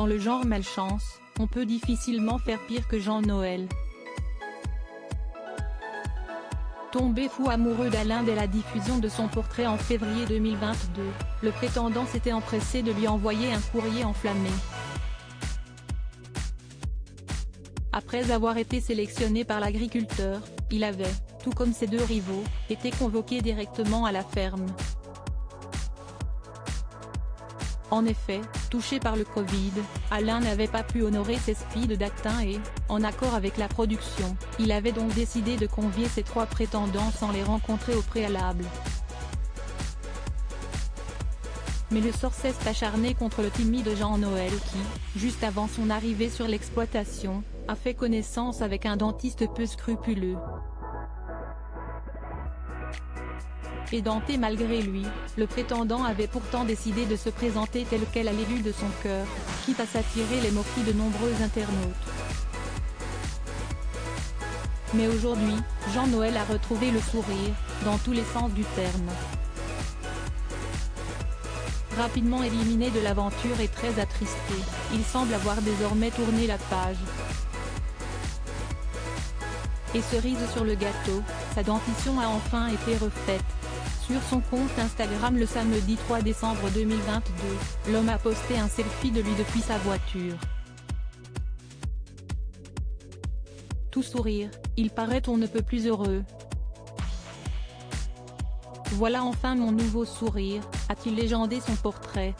Dans le genre malchance, on peut difficilement faire pire que Jean Noël. Tombé fou amoureux d'Alain dès la diffusion de son portrait en février 2022, le prétendant s'était empressé de lui envoyer un courrier enflammé. Après avoir été sélectionné par l'agriculteur, il avait, tout comme ses deux rivaux, été convoqué directement à la ferme. En effet, touché par le Covid, Alain n'avait pas pu honorer ses speeds d'actin et, en accord avec la production, il avait donc décidé de convier ses 3 prétendants sans les rencontrer au préalable. Mais le sort s'est acharné contre le timide Jean Noël qui, juste avant son arrivée sur l'exploitation, a fait connaissance avec un dentiste peu scrupuleux. Édenté malgré lui, le prétendant avait pourtant décidé de se présenter tel quel à l'élu de son cœur, quitte à s'attirer les moqueries de nombreux internautes. Mais aujourd'hui, Jean Noël a retrouvé le sourire, dans tous les sens du terme. Rapidement éliminé de l'aventure et très attristé, il semble avoir désormais tourné la page. Et cerise sur le gâteau, sa dentition a enfin été refaite. Sur son compte Instagram le samedi 3 décembre 2022, l'homme a posté un selfie de lui depuis sa voiture. Tout sourire, il paraît on ne peut plus heureux. Voilà enfin mon nouveau sourire, a-t-il légendé son portrait.